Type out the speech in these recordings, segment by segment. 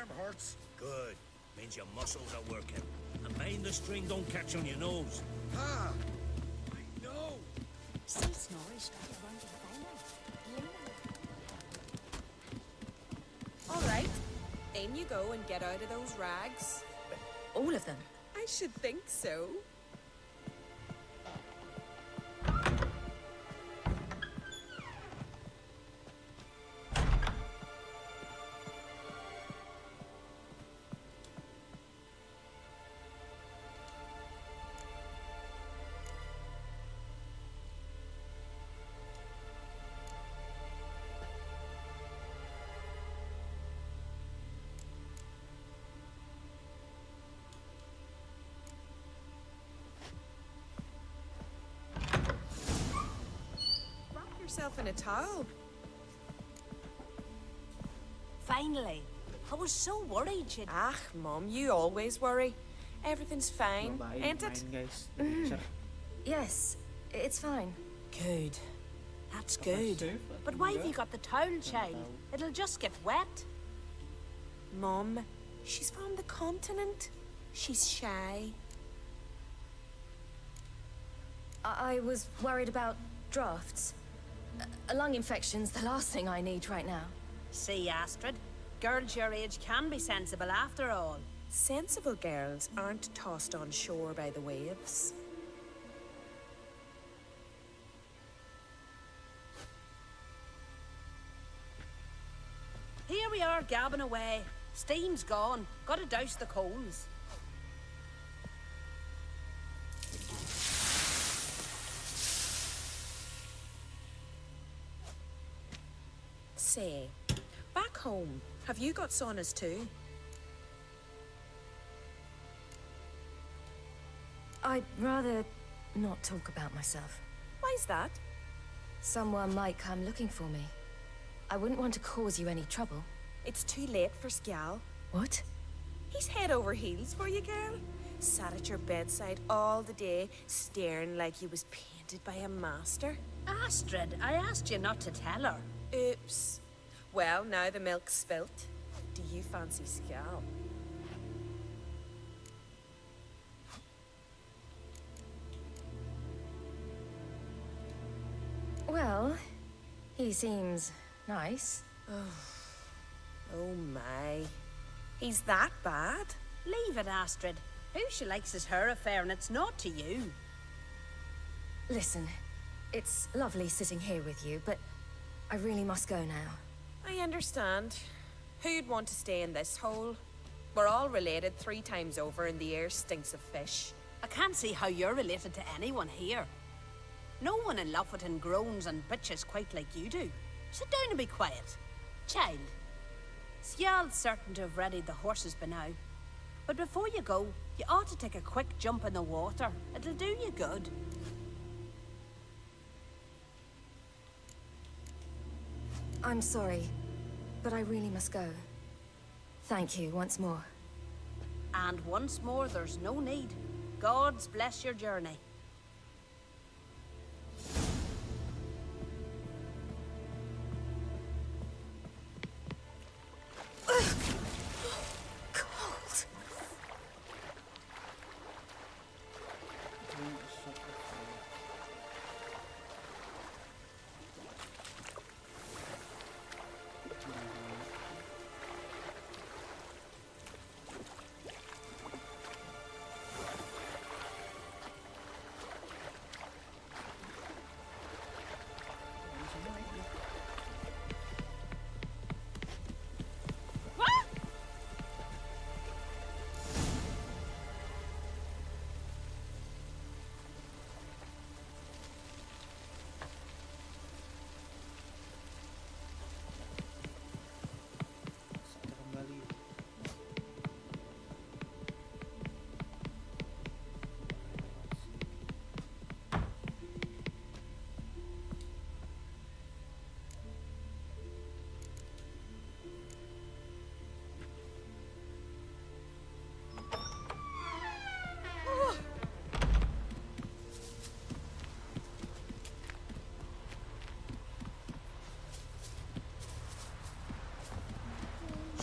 arm hurts? Good. Means your muscles are working. And mind the string don't catch on your nose. Ah! I know! Still snoring, All right. In you go and get out of those rags. all of them. I should think so. Yourself in a towel. Finally. I was so worried you'd... Ah, Mum, you always worry. Everything's fine, ain't it? Guys. Picture. Yes, it's fine. Good. That's good. But why have you got the towel, child? It'll just get wet. Mum, she's from the continent. She's shy. I was worried about drafts. A lung infection's the last thing I need right now. See, Astrid, girls your age can be sensible after all. Sensible girls aren't tossed on shore by the waves. Here we are gabbing away. Steam's gone. Gotta douse the coals. Say, back home, have you got saunas too? I'd rather not talk about myself. Why's that? Someone might come looking for me. I wouldn't want to cause you any trouble. It's too late for Skjal. What? He's head over heels for you, girl. Sat at your bedside all the day, staring like he was painted by a master. Astrid, I asked you not to tell her. Oops. Well, now the milk's spilt. Do you fancy Skjal? Well, he seems nice. Oh my. He's that bad? Leave it, Astrid. Who she likes is her affair and it's not to you. Listen, it's lovely sitting here with you, but I really must go now. I understand. Who'd want to stay in this hole? We're all related 3 times over and the air stinks of fish. I can't see how you're related to anyone here. No one in Lofoten groans and bitches quite like you do. Sit down and be quiet. Child, Skjal's certain to have readied the horses by now. But before you go, you ought to take a quick jump in the water. It'll do you good. I'm sorry, but I really must go. Thank you once more. And once more, there's no need. God's bless your journey. Cold.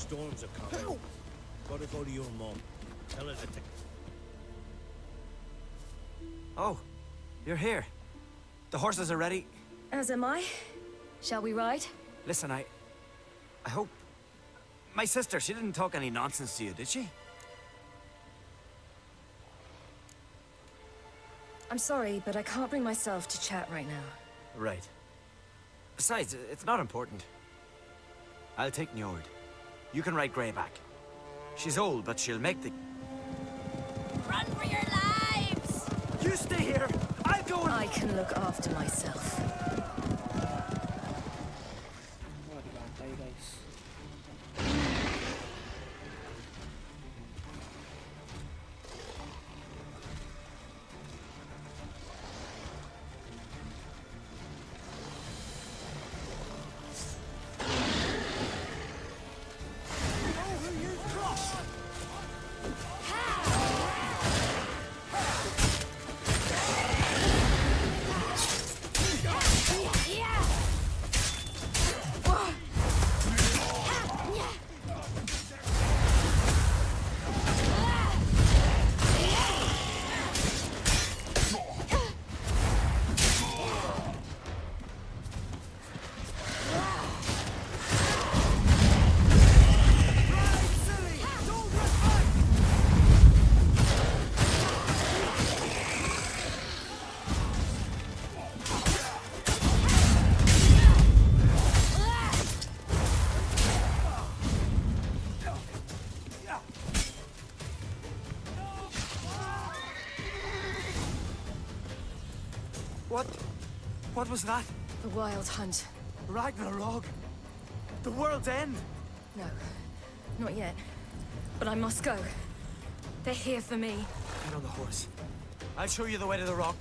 storms are coming. Gotta go to your mum. Tell her to Oh, you're here. The horses are ready. As am I. Shall we ride? Listen, I hope... My sister, she didn't talk any nonsense to you, did she? I'm sorry, but I can't bring myself to chat right now. Right. Besides, it's not important. I'll take Njord. You can ride Greyback. She's old, but she'll make the... Run for your lives! You stay here! I'll go and... I can look after myself. Wah, dibantai guys. What was that? The Wild Hunt. Ragnarok? The world's end? No, not yet. But I must go. They're here for me. Get on the horse. I'll show you the way to the rock.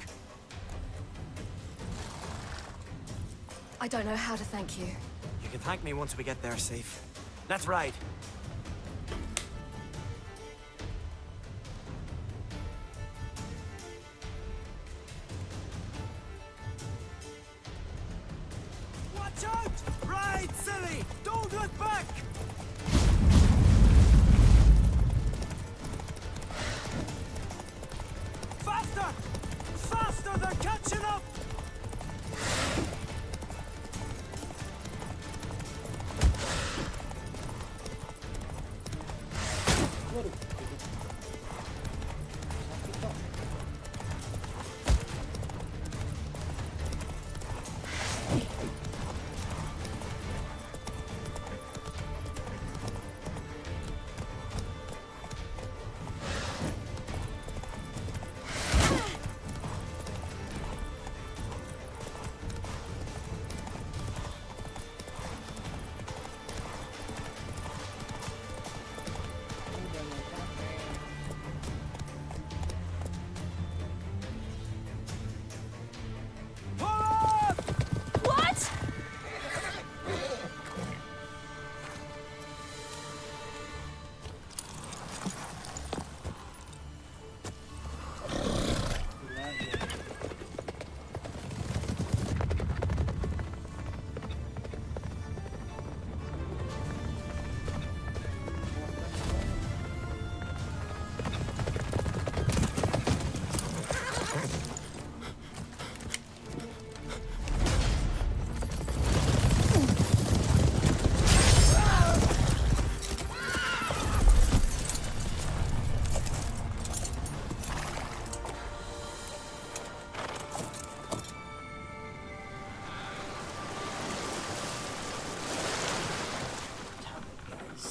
I don't know how to thank you. You can thank me once we get there safe. Let's ride. Watch out! Ride, silly! Don't look back! Faster! Faster! They're catching up! Waduh. Sakit kok. Udah mau capek. What? Gila ya. Capek guys.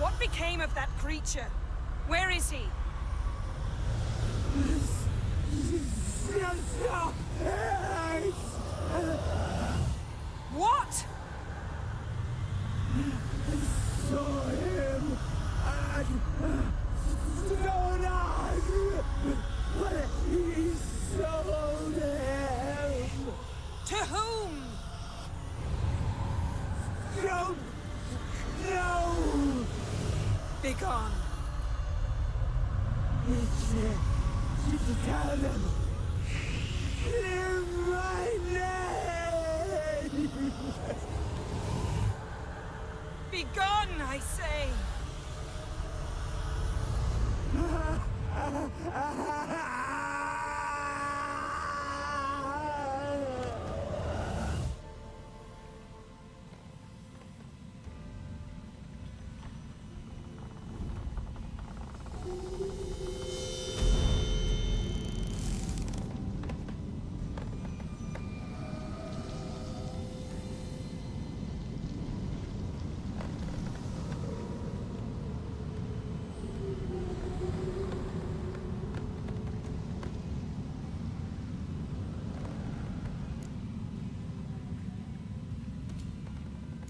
What became of that creature? Where is he? What? Saw him and stone on, but he sold him. To whom? Don't know. Begone. To tell them. Clear my name. Begone, I say.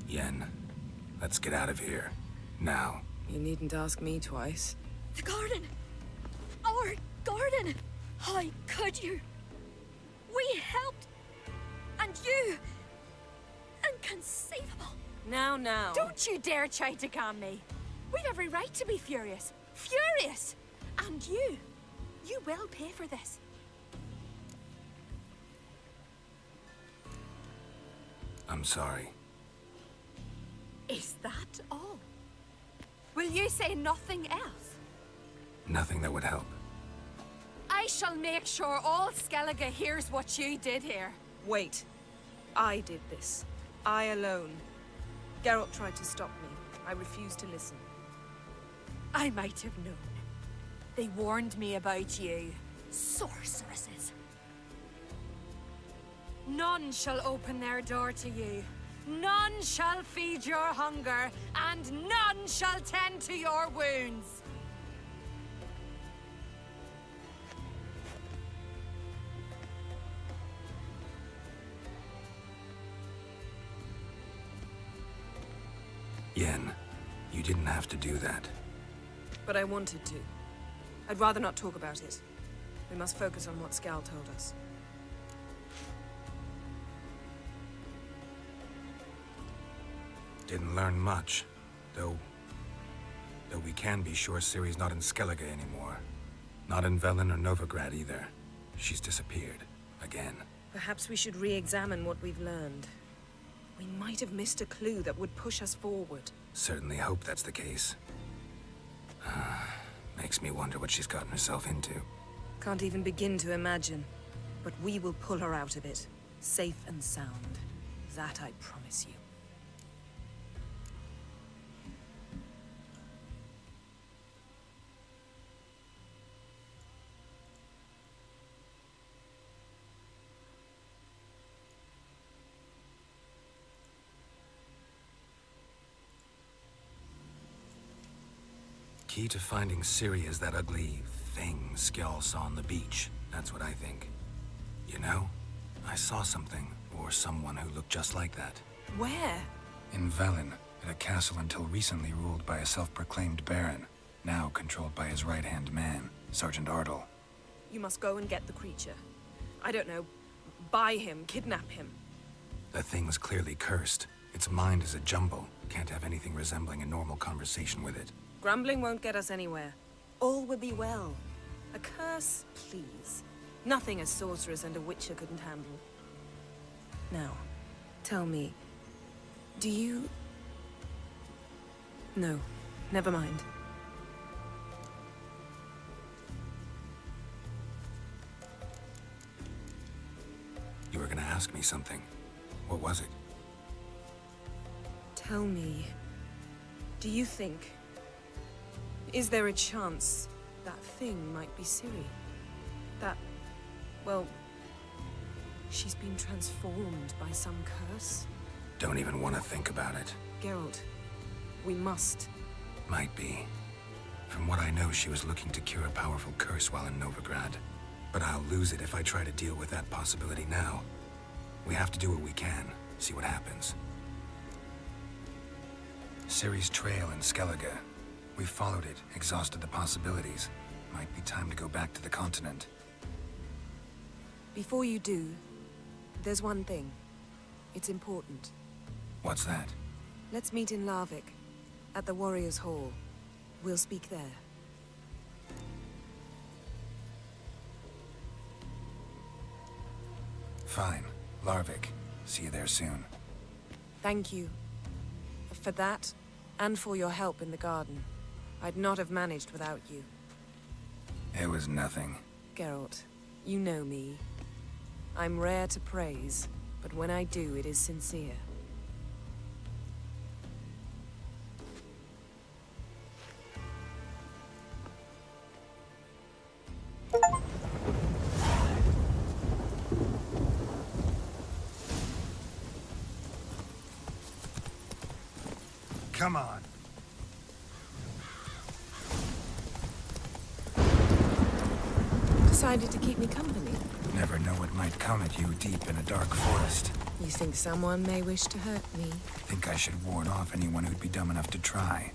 Yen, let's get out of here. Now. You needn't ask me twice. The garden! Our garden! How could you? We helped! And you! Inconceivable! Now. Don't you dare try to calm me! We've every right to be furious! Furious! And you will pay for this. I'm sorry. Is that all? Will you say nothing else? Nothing that would help. I shall make sure all Skellige hears what you did here. Wait. I did this. I alone. Geralt tried to stop me. I refused to listen. I might have known. They warned me about you. Sorceresses. None shall open their door to you. None shall feed your hunger, and none shall tend to your wounds. Yen, you didn't have to do that. But I wanted to. I'd rather not talk about it. We must focus on what Skal told us. Didn't learn much, though we can be sure Ciri's not in Skellige anymore. Not in Velen or Novigrad either. She's disappeared. Again. Perhaps we should re-examine what we've learned. We might have missed a clue that would push us forward. Certainly hope that's the case. Makes me wonder what she's gotten herself into. Can't even begin to imagine. But we will pull her out of it. Safe and sound. That I promise you. Key to finding Ciri is that ugly thing Skjall saw on the beach. That's what I think. You know, I saw something, or someone who looked just like that. Where? In Velen, in a castle until recently ruled by a self-proclaimed baron, now controlled by his right-hand man, Sergeant Ardle. You must go and get the creature. I don't know, buy him, kidnap him. The thing's clearly cursed. Its mind is a jumble. Can't have anything resembling a normal conversation with it. Grumbling won't get us anywhere. All will be well. A curse, please. Nothing a sorceress and a witcher couldn't handle. Now, tell me, do you... No, never mind. You were gonna ask me something. What was it? Tell me, do you think... Is there a chance that thing might be Ciri? That, well, she's been transformed by some curse? Don't even want to think about it. Geralt, we must. Might be. From what I know, she was looking to cure a powerful curse while in Novigrad. But I'll lose it if I try to deal with that possibility now. We have to do what we can. See what happens. Ciri's trail in Skellige. We've followed it, exhausted the possibilities. Might be time to go back to the continent. Before you do, there's one thing. It's important. What's that? Let's meet in Larvik, at the Warriors' Hall. We'll speak there. Fine. Larvik. See you there soon. Thank you. For that, and for your help in the garden. I'd not have managed without you. It was nothing. Geralt, you know me. I'm rare to praise, but when I do, it is sincere. Come on. Decided to keep me company? Never know what might come at you deep in a dark forest. You think someone may wish to hurt me? Think I should ward off anyone who'd be dumb enough to try.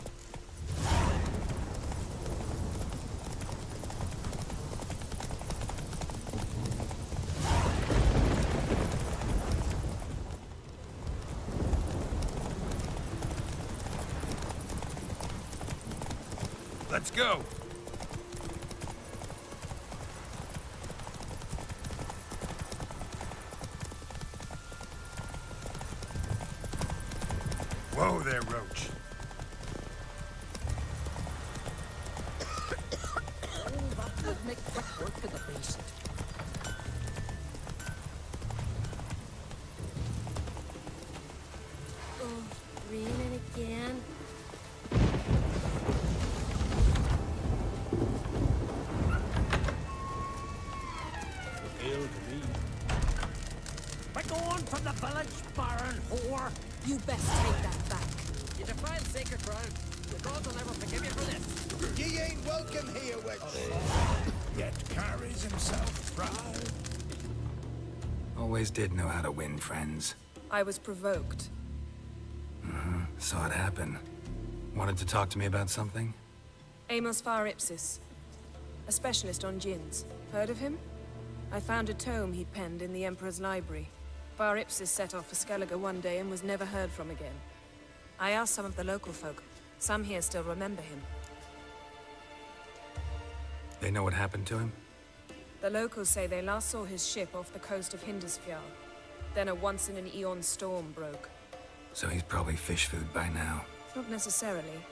Let's go! Whoa there, Roach. That would make quick work of the beast. Oh, raining again. Hail to me. We're going from the village, Baron whore. You best take that back. You defile sacred ground. The gods will never forgive you for this. Ye ain't welcome here, witch. Yet carries himself proud. Always did know how to win, friends. I was provoked. Saw it happen. Wanted to talk to me about something? Amos Far Ipsis, a specialist on djinns. Heard of him? I found a tome he'd penned in the Emperor's library. Far Ipsis set off for Skellige one day and was never heard from again. I asked some of the local folk. Some here still remember him. They know what happened to him? The locals say they last saw his ship off the coast of Hindisfjall. Then a once-in-an-eon storm broke. So he's probably fish food by now. Not necessarily.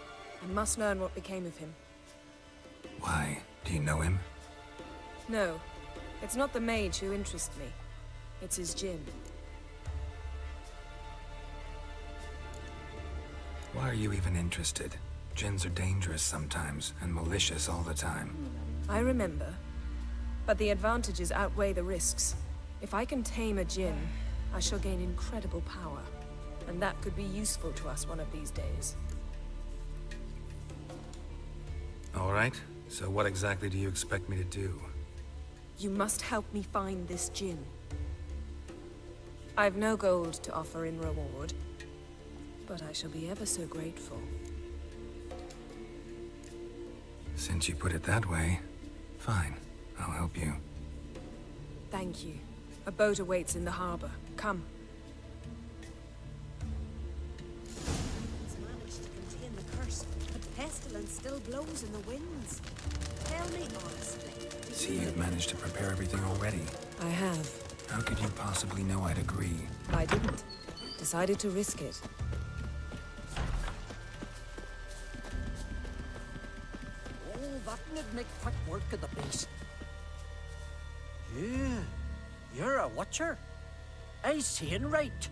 I must learn what became of him. Why? Do you know him? No, it's not the mage who interests me. It's his djinn. Why are you even interested? Djinns are dangerous sometimes, and malicious all the time. I remember. But the advantages outweigh the risks. If I can tame a djinn, I shall gain incredible power. And that could be useful to us one of these days. All right. So what exactly do you expect me to do? You must help me find this djinn. I've no gold to offer in reward, but I shall be ever so grateful. Since you put it that way, fine. I'll help you. Thank you. A boat awaits in the harbor. Come. It's managed to contain the curse, but pestilence still blows in the winds. Tell me honestly. See, you've managed to prepare everything already. I have. How could you possibly know I'd agree? I didn't. Decided to risk it. Oh, that would make quick work of the beast. You're a watcher? I seeing right.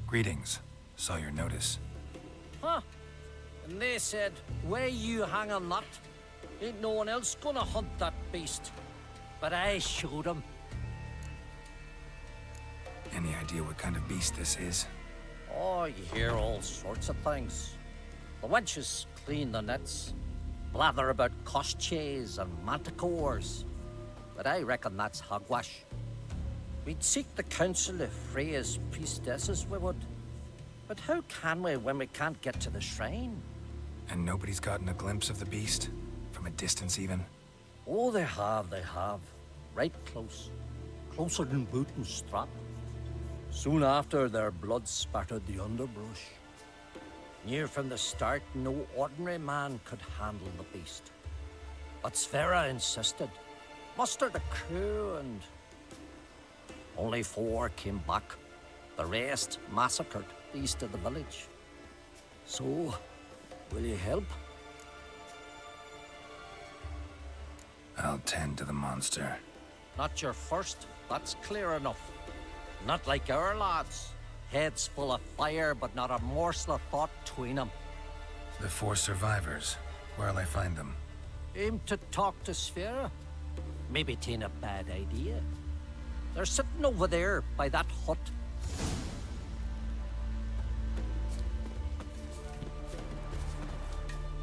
Greetings. Saw your notice. Huh. And they said, where you hang on that, ain't no one else gonna hunt that beast. But I showed 'em. Any idea what kind of beast this is? Oh, you hear all sorts of things. The wenches clean the nets, blather about koshches and manticores. But I reckon that's hogwash. We'd seek the counsel of Freya's priestesses, we would. But how can we when we can't get to the shrine? And nobody's gotten a glimpse of the beast? From a distance, even? Oh, they have, they have. Right close. Closer than boot and strap. Soon after, their blood spattered the underbrush. Knew from the start no ordinary man could handle the beast. But Sverra insisted. Mustered a crew and... only 4 came back. The rest massacred east of the village. So, will you help? I'll tend to the monster. Not your first, that's clear enough. Not like our lads. Heads full of fire, but not a morsel of thought between them. The 4 survivors. Where'll I find them? Aim to talk to Sverra. Maybe 'tain't a bad idea. They're sitting over there by that hut.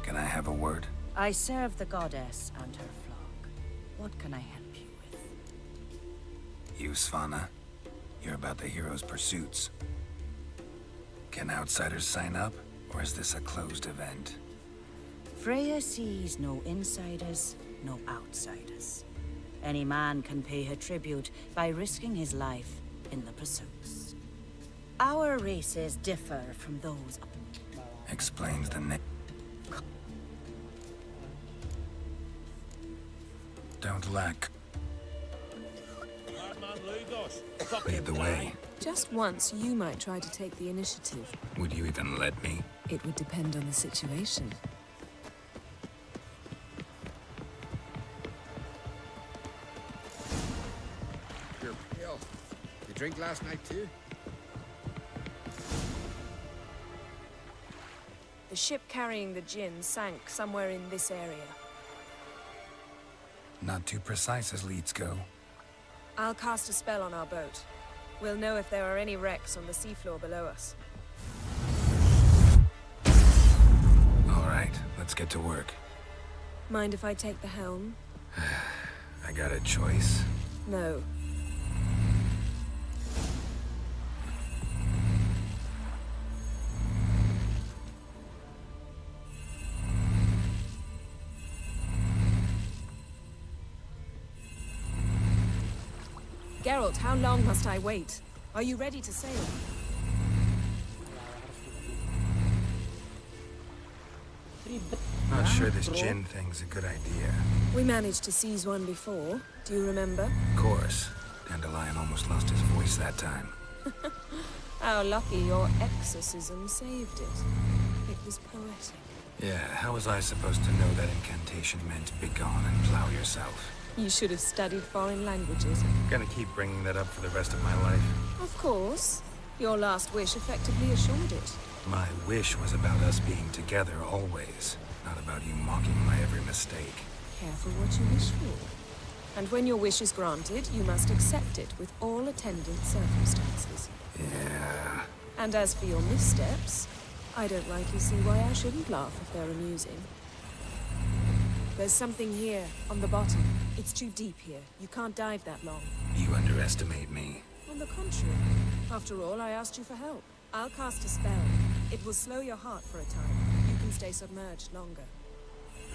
Can I have a word? I serve the goddess and her flock. What can I help you with? You, Svanna. You're about the hero's pursuits. Can outsiders sign up, or is this a closed event? Freya sees no insiders, no outsiders. Any man can pay her tribute by risking his life in the pursuits. Our races differ from those. Explains the name. Don't lack. Lead the way. Just once, you might try to take the initiative. Would you even let me? It would depend on the situation. You're pale. You drink last night too? The ship carrying the gin sank somewhere in this area. Not too precise as leads go. I'll cast a spell on our boat. We'll know if there are any wrecks on the seafloor below us. All right, let's get to work. Mind if I take the helm? I got a choice. No. Geralt, how long must I wait? Are you ready to sail? Not sure this gin thing's a good idea. We managed to seize one before. Do you remember? Of course. Dandelion almost lost his voice that time. How lucky your exorcism saved it. It was poetic. Yeah, how was I supposed to know that incantation meant begone and plow yourself? You should have studied foreign languages. Gonna keep bringing that up for the rest of my life. Of course. Your last wish effectively assured it. My wish was about us being together always, not about you mocking my every mistake. Careful what you wish for. And when your wish is granted, you must accept it with all attendant circumstances. Yeah. And as for your missteps, I don't rightly see why I shouldn't laugh if they're amusing. There's something here, on the bottom. It's too deep here. You can't dive that long. You underestimate me. On the contrary. After all, I asked you for help. I'll cast a spell. It will slow your heart for a time. You can stay submerged longer.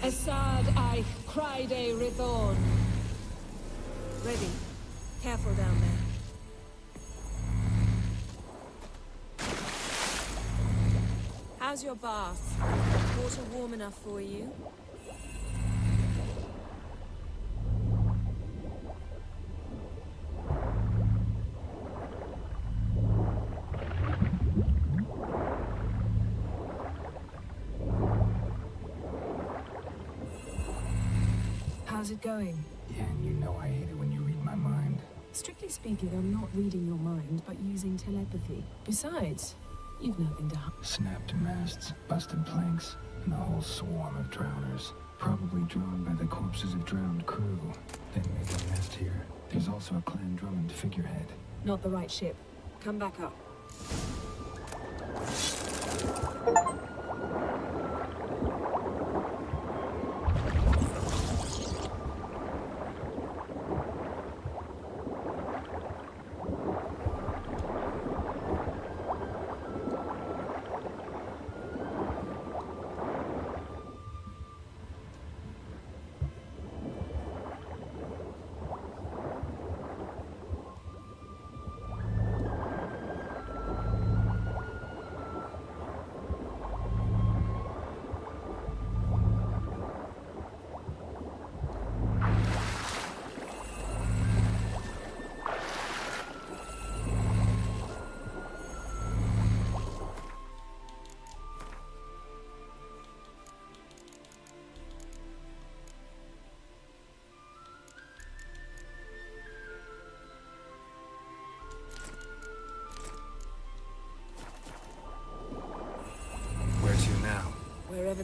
Assad I cried a rithorn. Ready. Careful down there. How's your bath? Water warm enough for you? How's it going? Yeah, and you know I hate it when you read my mind. Strictly speaking, I'm not reading your mind, but using telepathy. Besides, you've nothing to hide. Snapped masts, busted planks, and a whole swarm of drowners. Probably drawn by the corpses of drowned crew. Then make a nest here. There's also a Clan Drummond figurehead. Not the right ship. Come back up.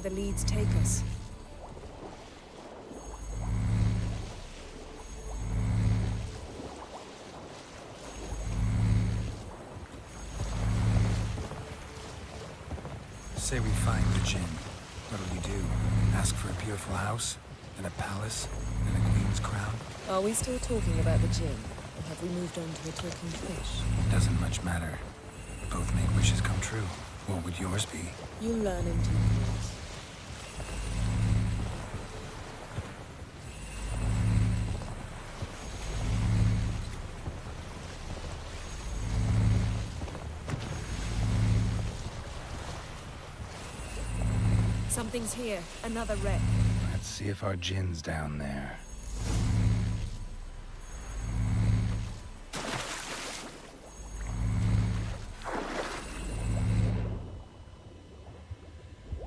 the leads take us. Say we find the Jinn. What'll you do? Ask for a beautiful house? And a palace? And a queen's crown? Are we still talking about the Jinn? Or have we moved on to a talking fish? Doesn't much matter. Both make wishes come true. What would yours be? You'll learn in due course. Something's here. Another wreck. Let's see if our Jinn's down there.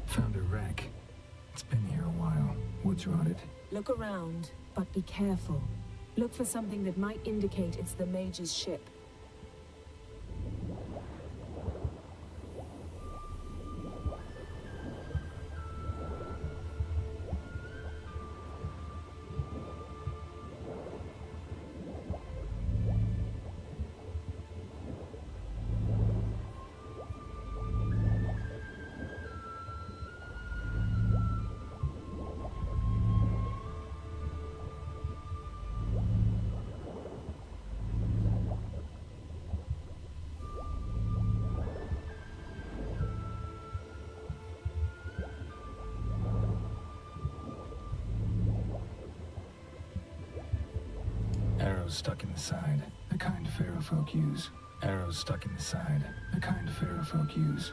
Found a wreck. It's been here a while. What's rotted? Look around, but be careful. Look for something that might indicate it's the Mage's ship. Arrows stuck in the side, the kind Pharaoh folk use. Arrows stuck in the side, the kind Pharaoh folk use.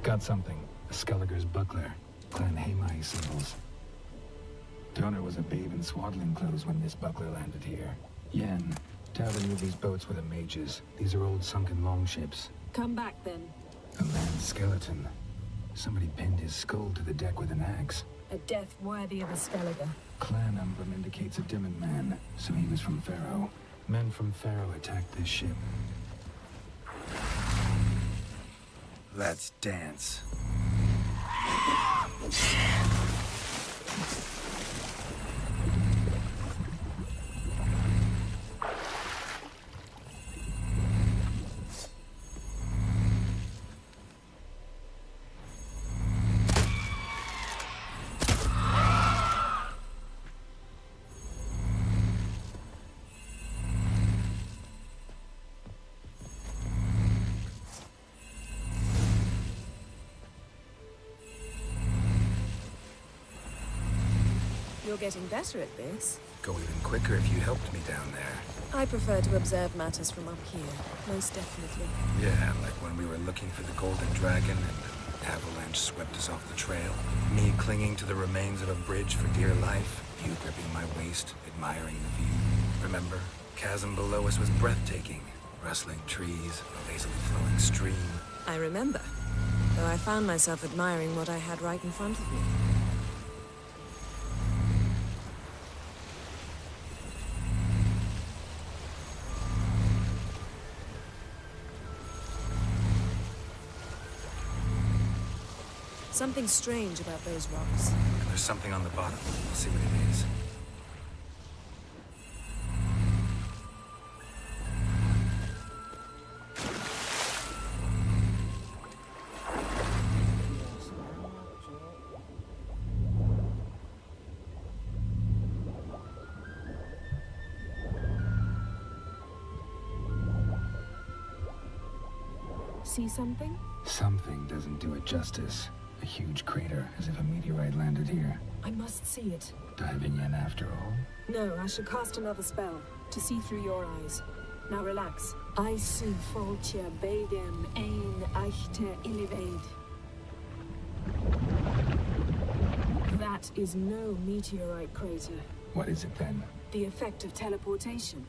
Got something. A Skelliger's buckler. Clan Hamai symbols. Donor was a babe in swaddling clothes when this buckler landed here. Yen, doubt any of these boats were the mages. These are old sunken longships. Come back then. A man's skeleton. Somebody pinned his skull to the deck with an axe. A death worthy of a Skelliger. Clan emblem indicates a Dimmen man, so he was from Pharaoh. Men from Pharaoh attacked this ship. Let's dance. You're getting better at this. Go even quicker if you helped me down there. I prefer to observe matters from up here, most definitely. Yeah, like when we were looking for the Golden Dragon and the avalanche swept us off the trail. Me clinging to the remains of a bridge for dear life. You gripping my waist, admiring the view. Remember? Chasm below us was breathtaking. Rustling trees, a lazily flowing stream. I remember, though I found myself admiring what I had right in front of me. Something strange about those rocks. There's something on the bottom. We'll see what it is. See something? Something doesn't do it justice. A huge crater, as if a meteorite landed here. I must see it. Diving in after all? No, I should cast another spell, to see through your eyes. Now relax. I su foltia bedem ein eichte illivaid. That is no meteorite crater. What is it then? The effect of teleportation.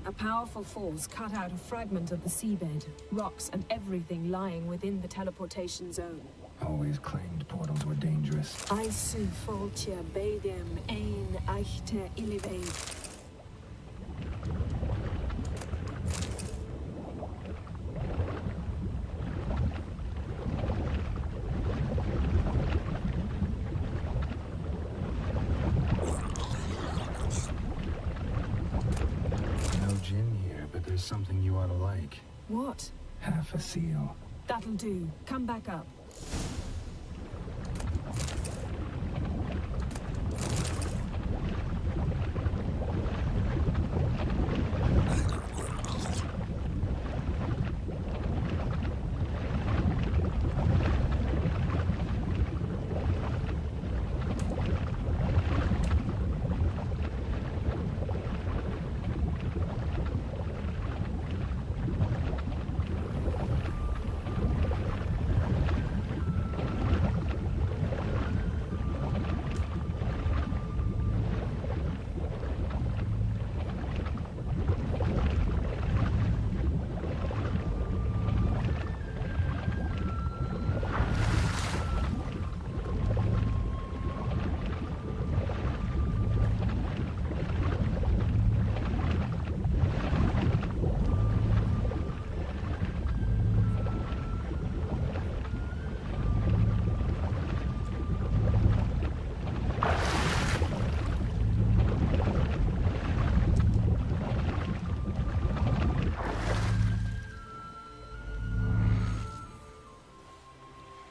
A powerful force cut out a fragment of the seabed, rocks and everything lying within the teleportation zone. Always claimed portals were dangerous. I su foltia bedem ein eichte illivaid. Something you ought to like. What? Half a seal. That'll do. Come back up.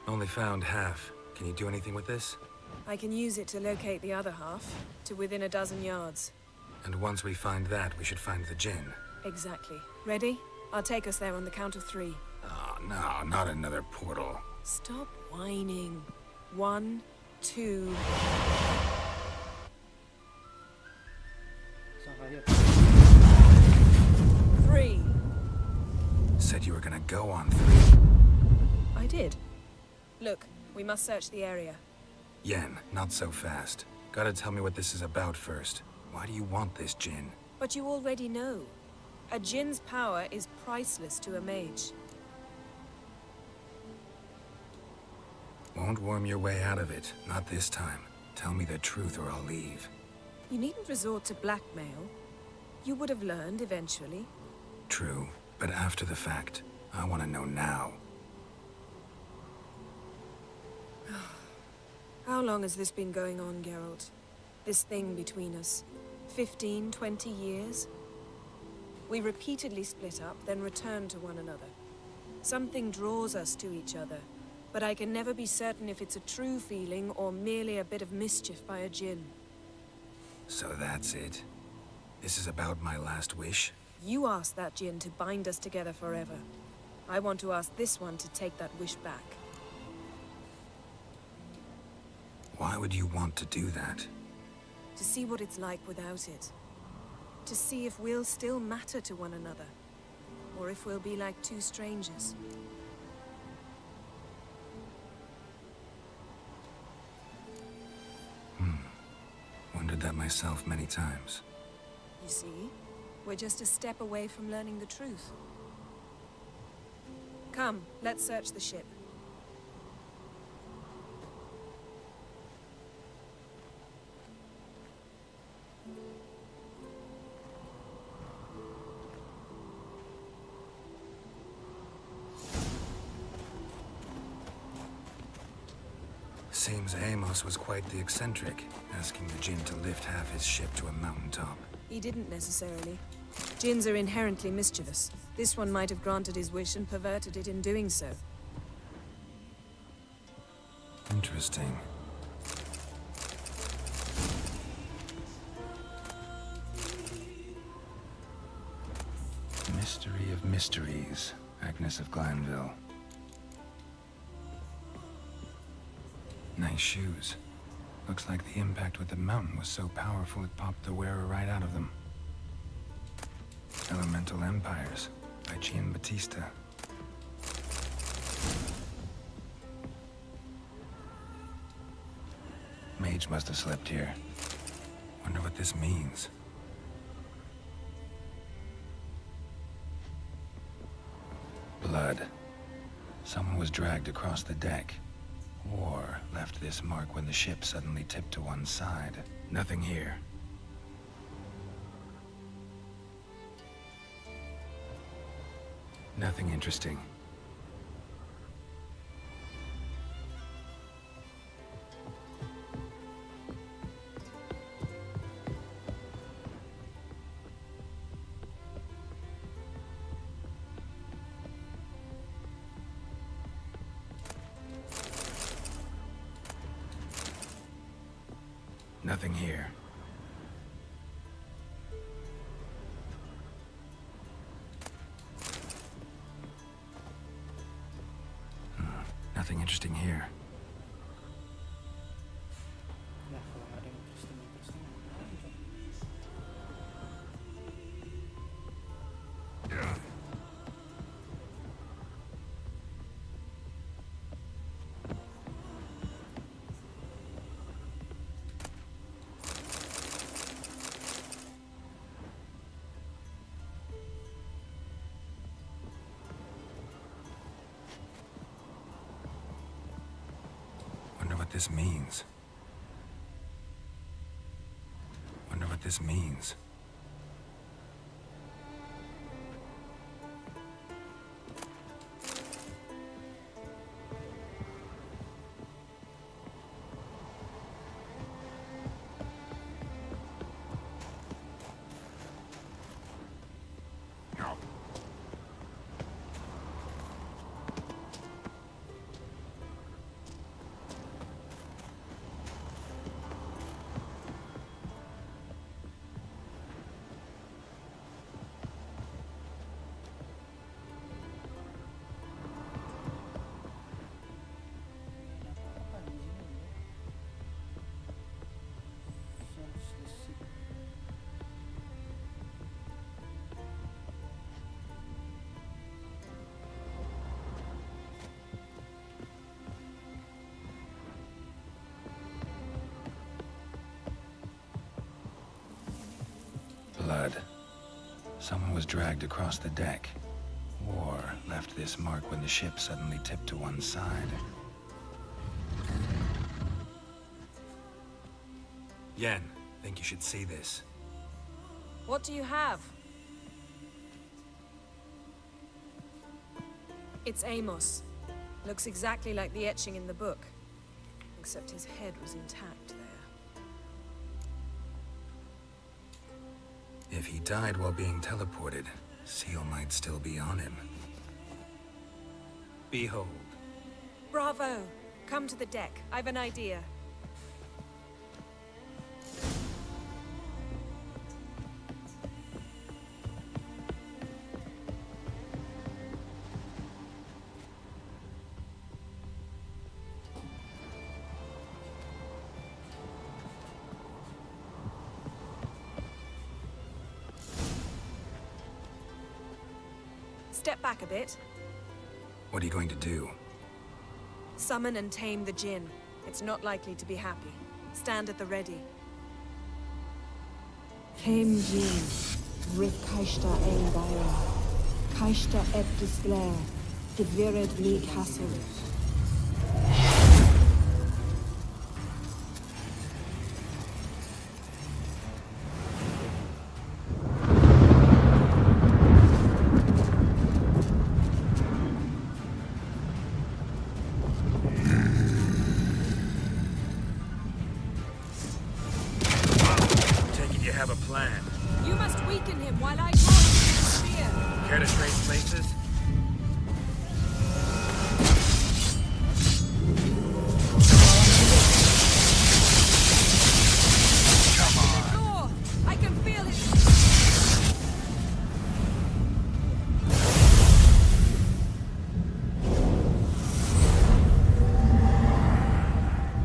Only found half. Can you do anything with this? I can use it to locate the other half, to within a dozen yards. And once we find that, we should find the Jinn. Exactly. Ready? I'll take us there on the count of 3. Oh, no, not another portal. Stop whining. 1, 2... 3. Said you were gonna go on 3. I did. Look, we must search the area. Yen, not so fast. Gotta tell me what this is about first. Why do you want this Jinn? But you already know. A Jinn's power is priceless to a mage. Won't worm your way out of it. Not this time. Tell me the truth or I'll leave. You needn't resort to blackmail. You would have learned eventually. True, but after the fact. I want to know now. How long has this been going on, Geralt? This thing between us? 15, 20 years? We repeatedly split up, then returned to one another. Something draws us to each other, but I can never be certain if it's a true feeling or merely a bit of mischief by a Jinn. So that's it. This is about my last wish? You asked that Jinn to bind us together forever. I want to ask this one to take that wish back. Why would you want to do that? To see what it's like without it. To see if we'll still matter to one another. Or if we'll be like two strangers. Wondered that myself many times. You see? We're just a step away from learning the truth. Come, let's search the ship. Seems Amos was quite the eccentric, asking the Jinn to lift half his ship to a mountaintop. He didn't necessarily. Jinns are inherently mischievous. This one might have granted his wish and perverted it in doing so. Interesting. Mystery of mysteries, Agnes of Glanville. Nice shoes. Looks like the impact with the mountain was so powerful it popped the wearer right out of them. Elemental Empires by Batista. Mage must have slept here. Wonder what this means. Blood. Someone was dragged across the deck. War left this mark when the ship suddenly tipped to one side. Nothing here. Nothing interesting. Nothing here. Nothing interesting here. This means. Wonder what this means. Blood. Someone was dragged across the deck. War left this mark when the ship suddenly tipped to one side. Yen, think you should see this. What do you have? It's Amos. Looks exactly like the etching in the book. Except his head was intact there. If he died while being teleported, Seal might still be on him. Behold. Bravo! Come to the deck. I've an idea. Step back a bit. What are you going to do? Summon and tame the Jinn. It's not likely to be happy. Stand at the ready. Tame Jinn, Rith Kaishta ein Baira, Kaishta et Disglare, Devired Lee Castle. Have a plan. You must weaken him while I draw him with the spear. Care to trade places? Come on. Lord, I can feel it.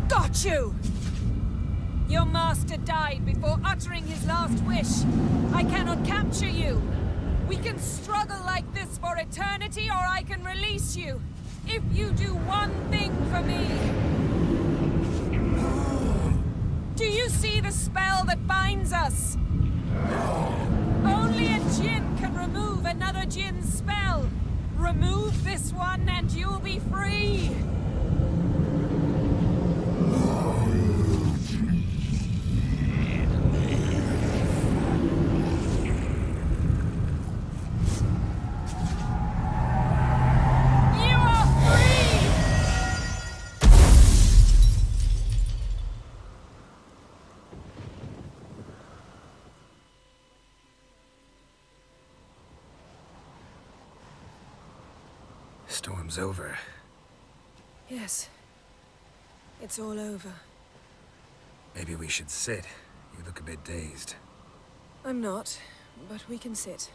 Got you! Your master died before uttering his last wish. I cannot capture you. We can struggle like this for eternity, or I can release you. If you do one thing for me. Do you see the spell that binds us? Only a djinn can remove another djinn's spell. Remove this one and you'll be free. Storm's over. Yes. It's all over. Maybe we should sit. You look a bit dazed. I'm not, but we can sit.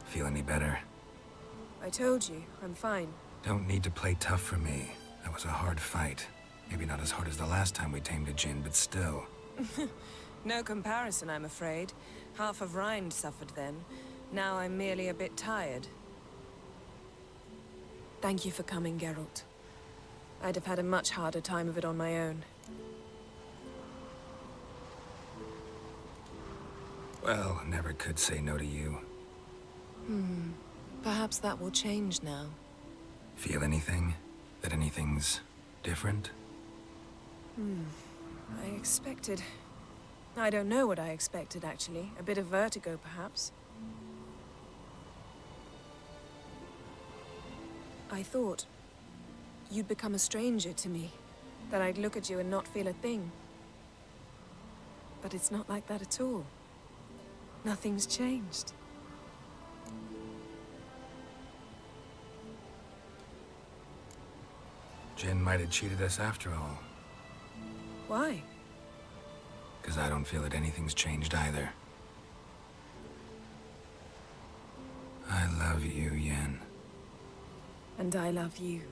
Feel any better? I told you, I'm fine. Don't need to play tough for me. That was a hard fight. Maybe not as hard as the last time we tamed a djinn, but still. No comparison, I'm afraid. Half of Rind suffered then. Now I'm merely a bit tired. Thank you for coming, Geralt. I'd have had a much harder time of it on my own. Well, never could say no to you. Perhaps that will change now. Feel anything? That anything's different? I expected... I don't know what I expected, actually. A bit of vertigo, perhaps. I thought you'd become a stranger to me. That I'd look at you and not feel a thing. But it's not like that at all. Nothing's changed. Jinn might have cheated us after all. Why? Because I don't feel that anything's changed either. I love you, Yen. And I love you.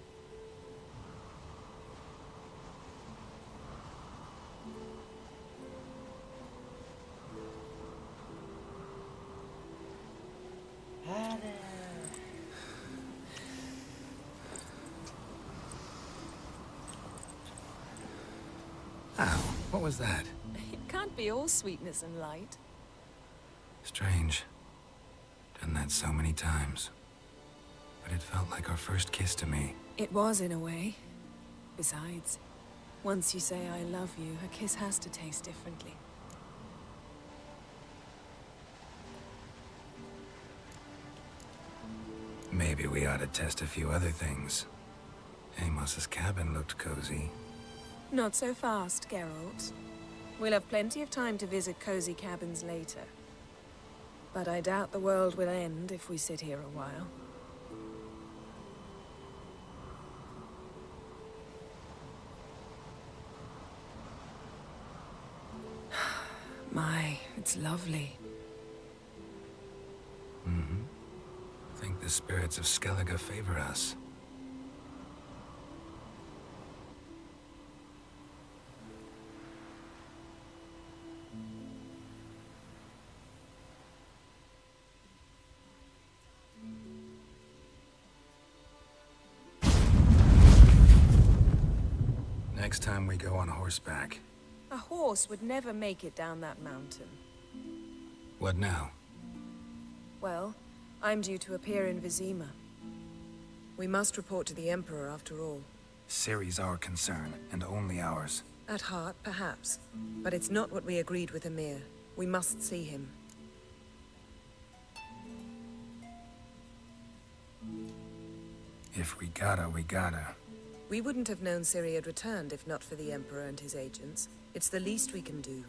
Ow, what was that? It can't be all sweetness and light. Strange. Done that so many times. But it felt like our first kiss to me. It was, in a way. Besides, once you say I love you, a kiss has to taste differently. Maybe we ought to test a few other things. Amos's cabin looked cozy. Not so fast, Geralt. We'll have plenty of time to visit cozy cabins later. But I doubt the world will end if we sit here a while. My, it's lovely. Think the spirits of Skellige favor us. Next time we go on horseback. A horse would never make it down that mountain. What now? Well, I'm due to appear in Vizima. We must report to the Emperor after all. Ciri's our concern, and only ours. At heart, perhaps. But it's not what we agreed with Emir. We must see him. If we gotta, we gotta. We wouldn't have known Ciri had returned if not for the Emperor and his agents. It's the least we can do.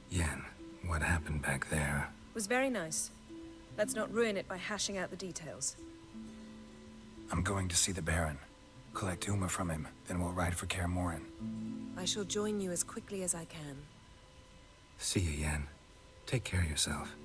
Yen, what happened back there? Was very nice. Let's not ruin it by hashing out the details. I'm going to see the Baron. collect Uma from him, then we'll ride for Kaer Morhen. I shall join you as quickly as I can. See you, Yen. Take care of yourself.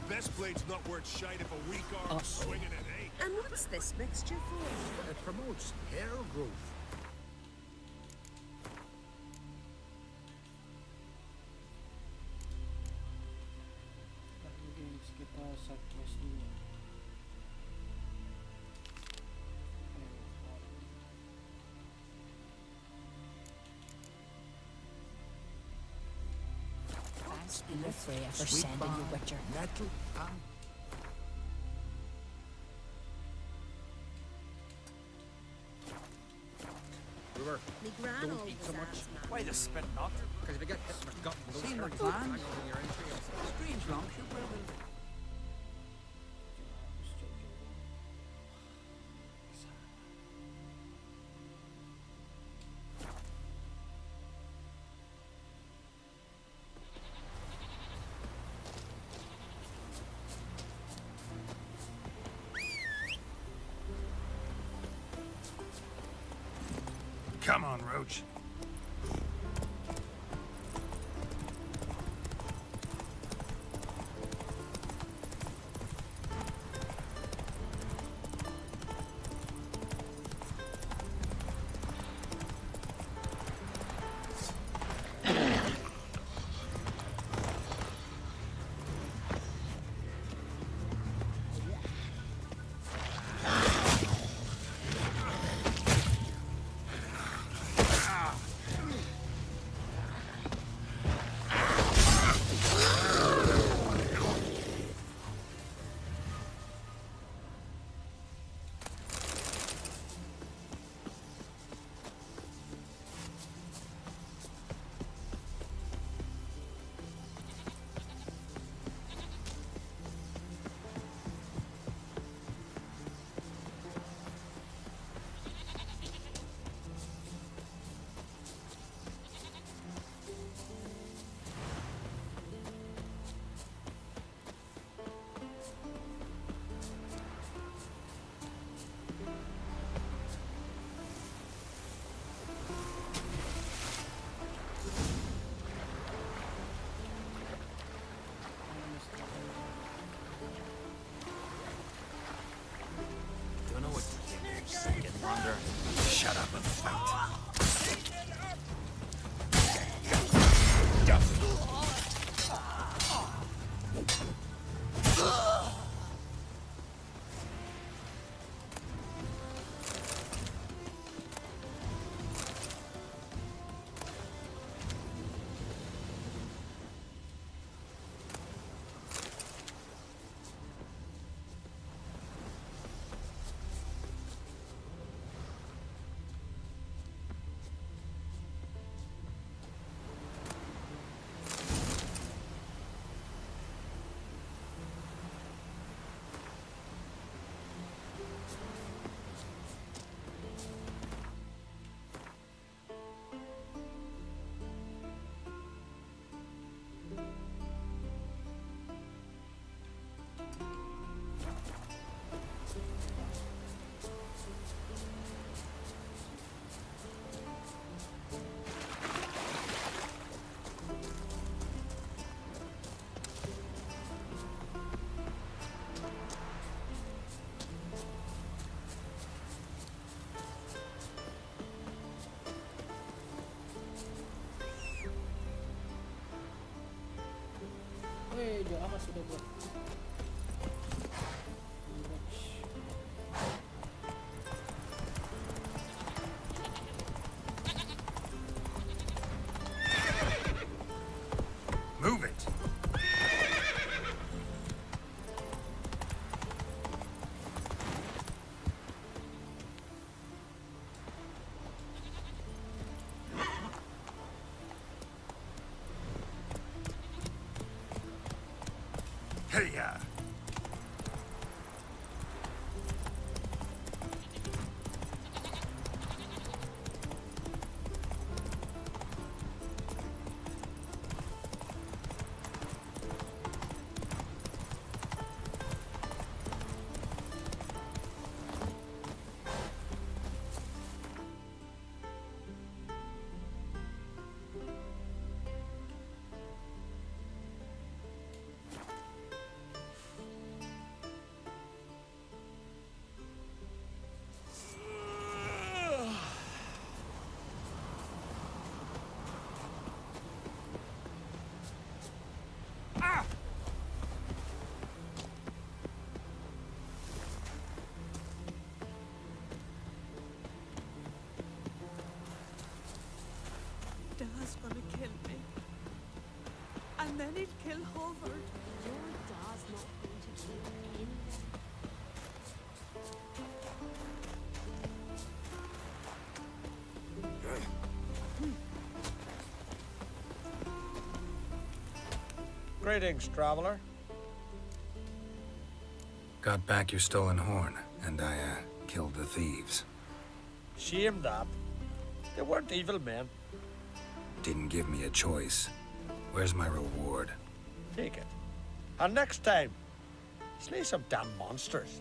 This blade's not worth shite if a weak arm's swinging it, eh? And what's this mixture for? It promotes hair growth. Thanks be your Freya for sending you Witcher. Nettle and Brewer, Me gran don't always eat so much. asks, man. Why the spit not? Because if you get hit in the gut, those Seen the hairs plan. hang over your entrails. Strange lumps, you will. Come on, Roach. jauh amat sudah gua. Move it. Hey-ya. Dad's gonna kill me. And then he'll kill Howard. Your dad's not going to kill anyone. Greetings, traveler. Got back your stolen horn, and I, killed the thieves. Shame that. They weren't evil men. Didn't give me a choice. Where's my reward? Take it. And next time, slay some damn monsters.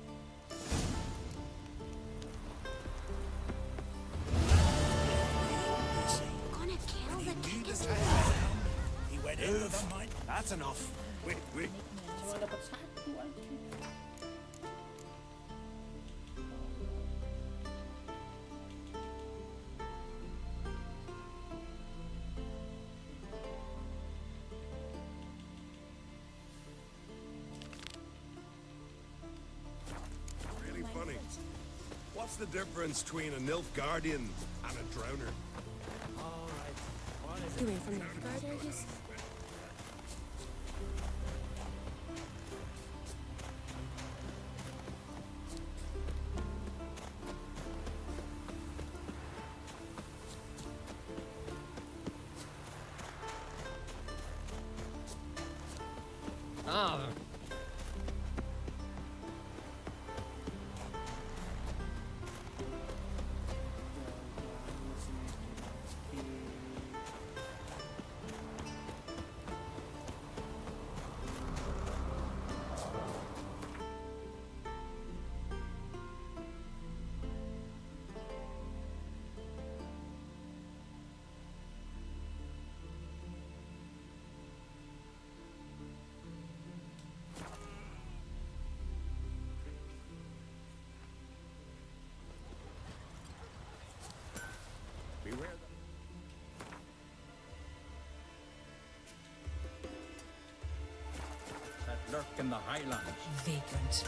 Gonna kill the biggest He went in with a mine. That's enough. Wait. Cuma dapat satu aja. Really funny. What's the difference between a Nilfgaardian and a drowner? You mean from the guard areas? Ah. Beware That lurk in the highlands. Vagrant.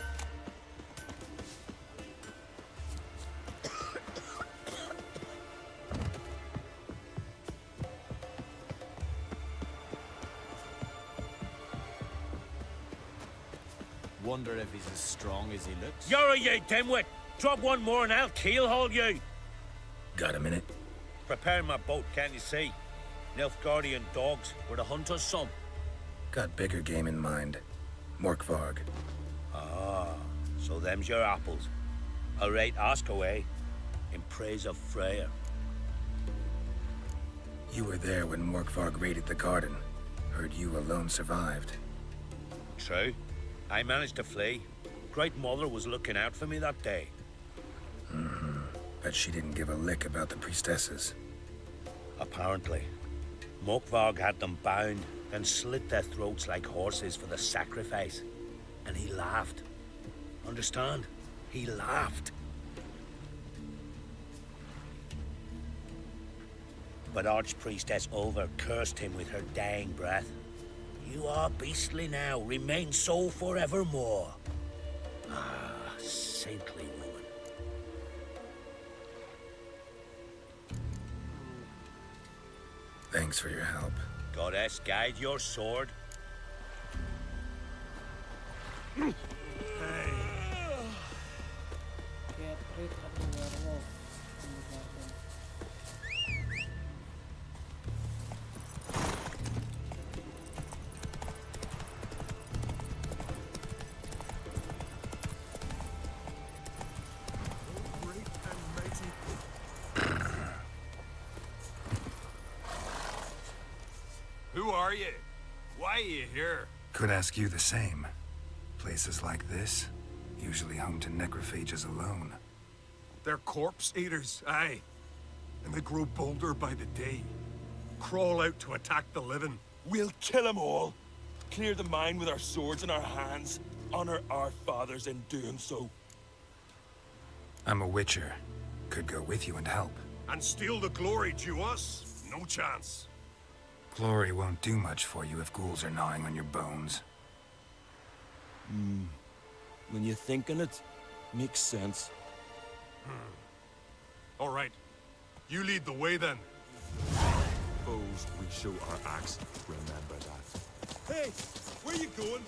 Wonder if he's as strong as he looks. You're you dimwit. Drop one more and I'll keelhaul you. Got a minute? Prepare my boat, can't you see? Nilfgaardian dogs were the hunter's son. Got bigger game in mind. Morkvarg. Ah, so them's your apples. All right, ask away. In praise of Freyr. You were there when Morkvarg raided the garden. Heard you alone survived. True. I managed to flee. Great Mother was looking out for me that day. Bet she didn't give a lick about the priestesses. Apparently. Morkvarg had them bound, then slit their throats like horses for the sacrifice. And he laughed. Understand? He laughed. But Archpriestess Ulver cursed him with her dying breath. You are beastly now. Remain so forevermore. Ah, saintly woman. Thanks for your help. Goddess, guide your sword. Get rid of the werewolf. Who are you? Why are you here? Could ask you the same. Places like this, usually home to necrophages alone. They're corpse eaters, aye. And they grow bolder by the day. Crawl out to attack the living. We'll kill them all. Clear the mine with our swords in our hands. Honor our fathers in doing so. I'm a witcher. Could go with you and help. And steal the glory due us? No chance. Glory won't do much for you if ghouls are gnawing on your bones. When you think on it, makes sense. All right. You lead the way then. Foes, we show our axe. Remember that. Hey, where you going?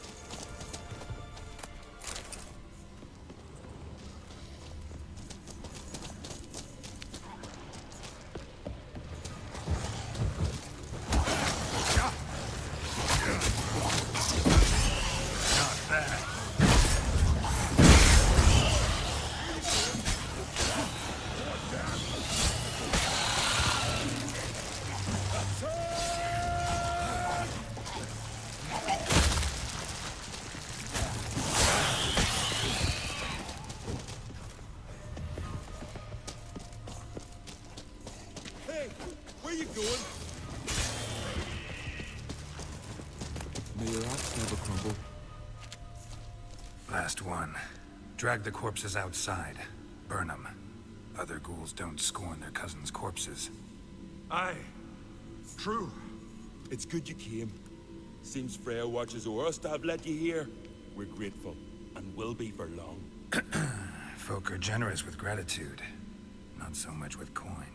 Hey, where you going? May your axe never crumble. Last one. Drag the corpses outside. Burn them. Other ghouls don't scorn their cousins' corpses. Aye. True. It's good you came. Seems Freya watches over us to have let you here. We're grateful, and will be for long. Folk are generous with gratitude. Not so much with coin.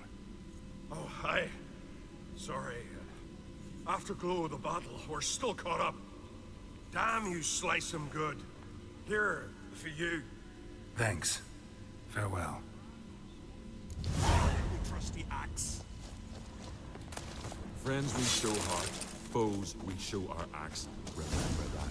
Oh, aye. Sorry. Afterglow of the battle, we're still caught up. Damn, you slice him good. Here, for you. Thanks. Farewell. Trusty axe. Friends we show heart, foes we show our axe. Remember that.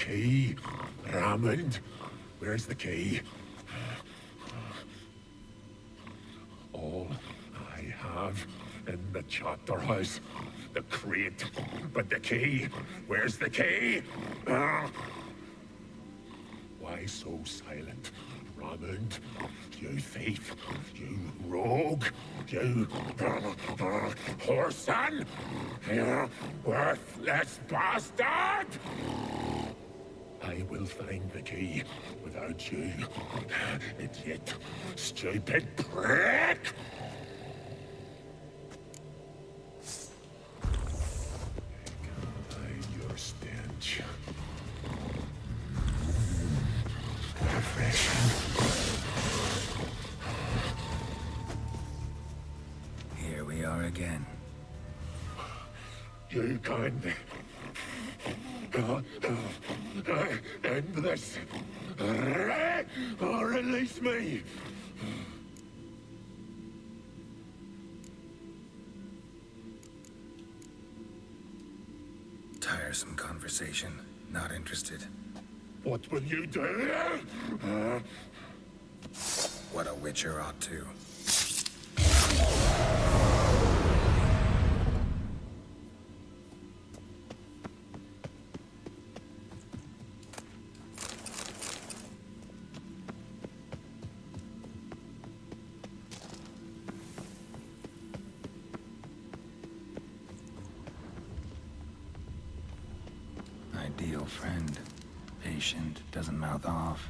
key, Raymond? Where's the key? All I have in the chapter house, the crate, but the key. Where's the key? Why so silent, Raymond? You thief, you rogue, you whoreson, you worthless bastard! I will find the key without you, idiot, stupid prick! Your stench. Here we are again. You can end this, or release me. Tiresome conversation. Not interested. What will you do? What a witcher ought to. Ideal friend. Patient, doesn't mouth off.